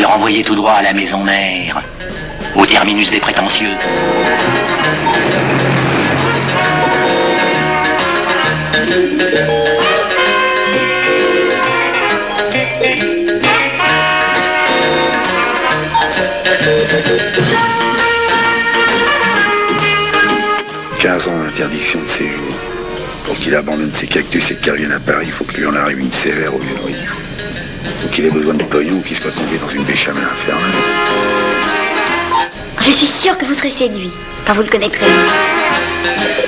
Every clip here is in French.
vais le renvoyer tout droit à la maison mère, au terminus des prétentieux. Ans d'interdiction de séjour. Pour qu'il abandonne ses cactus et qu'il revienne à Paris, il faut que lui en arrive une sévère au lieu de rien. Faut qu'il ait besoin de pognon ou qu'il soit tombé dans une béchamel infernale. Je suis sûre que vous serez séduit quand vous le connaîtrez.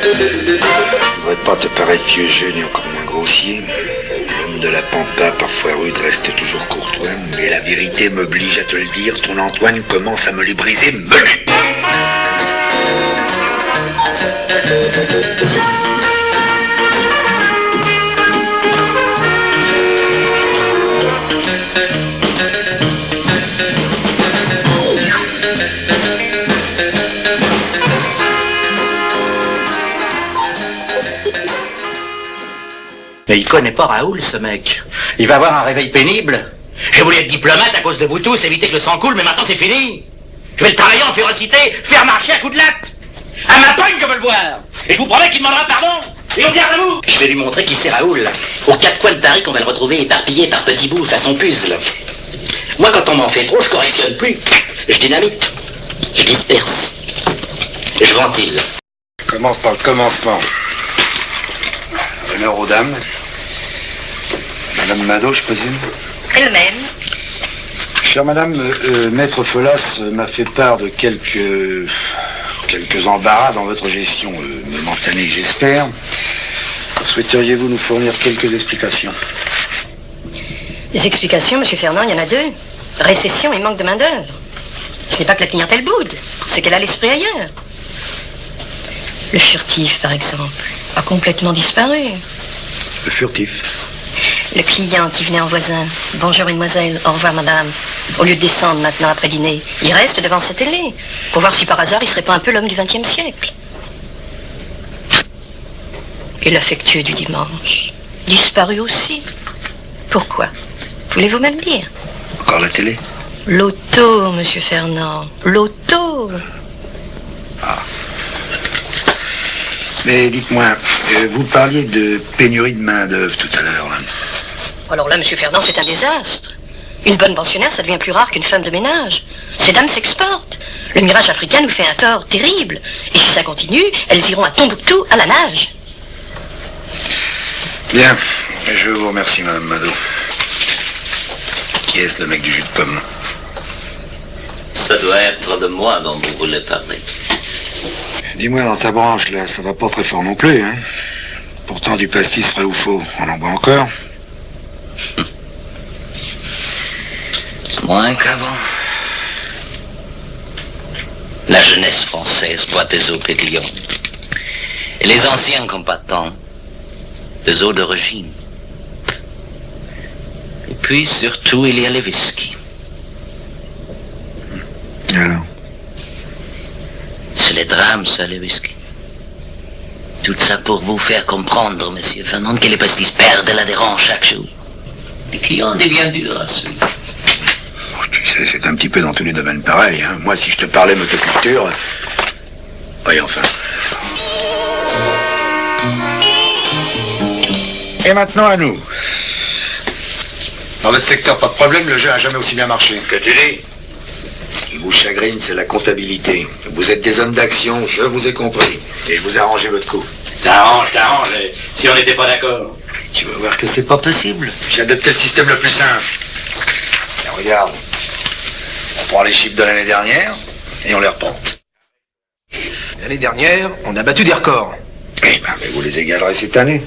Je voudrais pas te paraître vieux jeu ni encore moins grossier. L'homme de la pampa, parfois rude, reste toujours courtois. Mais la vérité m'oblige à te le dire, ton Antoine commence à me les briser menu. Mais il connaît pas Raoul, ce mec. Il va avoir un réveil pénible. J'ai voulu être diplomate à cause de vous tous, éviter que le sang coule, mais maintenant c'est fini. Je vais le travailler en férocité, faire marcher à coups de latte. À ma pogne, je veux le voir. Et je vous promets qu'il demandera pardon. Et on garde à vous. Je vais lui montrer qui c'est Raoul. Aux quatre coins de Paris qu'on va le retrouver éparpillé par petits bouts façon puzzle. Moi, quand on m'en fait trop, je correctionne plus. Je dynamite. Je disperse. Je ventile. Commence par le commencement. Honneur aux dames. Madame Mado, je présume. Elle-même. Chère madame, Maître Folas m'a fait part de quelques embarras dans votre gestion, momentanée j'espère. Souhaiteriez-vous nous fournir quelques explications? Des explications, monsieur Fernand, il y en a deux. Récession et manque de main-d'œuvre. Ce n'est pas que la clientèle boude, c'est qu'elle a l'esprit ailleurs. Le furtif, par exemple, a complètement disparu. Le furtif? Le client qui venait en voisin. Bonjour mademoiselle, au revoir madame. Au lieu de descendre maintenant après dîner, il reste devant sa télé pour voir si par hasard il serait pas un peu l'homme du XXe siècle. Et l'affectueux du dimanche, disparu aussi. Pourquoi? Voulez-vous me le dire? Encore la télé? L'auto, monsieur Fernand, l'auto. Ah. Mais dites-moi, vous parliez de pénurie de main-d'œuvre tout à l'heure, là. Alors là, monsieur Fernand, c'est un désastre. Une bonne pensionnaire, ça devient plus rare qu'une femme de ménage. Ces dames s'exportent. Le mirage africain nous fait un tort terrible. Et si ça continue, elles iront à Tombouctou à la nage. Bien, je vous remercie, madame Mado. Qui est-ce, le mec du jus de pomme? Ça doit être de moi dont vous voulez parler. Dis-moi, dans ta branche, là, ça va pas très fort non plus, hein? Pourtant, du pastis vrai ou faux, on en boit encore? Moins qu'avant. La jeunesse française boit des eaux pétillantes. Et les anciens combattants, des eaux de régime. Et puis, surtout, il y a les whisky. Alors? C'est les drames, ça, les whisky. Tout ça pour vous faire comprendre, monsieur Fernand, que les pastis perdent l'adhérent chaque jour. Le client devient dur à suivre. Tu sais, c'est un petit peu dans tous les domaines pareil, hein. Moi, si je te parlais motoculture... Oui, enfin. Et maintenant, à nous. Dans votre secteur, pas de problème, le jeu n'a jamais aussi bien marché. Que tu dis? Ce qui vous chagrine, c'est la comptabilité. Vous êtes des hommes d'action, je vous ai compris. Et je vous ai arrangé votre coup. T'arranges, si on n'était pas d'accord. Tu vas voir que c'est pas possible. J'ai adopté le système le plus simple. Et regarde. On prend les chiffres de l'année dernière et on les reporte. L'année dernière, on a battu des records. Eh ben, mais vous les égalerez cette année.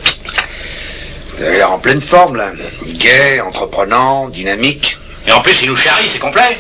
Vous avez l'air en pleine forme, là. Gai, entreprenant, dynamique. Et en plus, il nous charrie, c'est complet.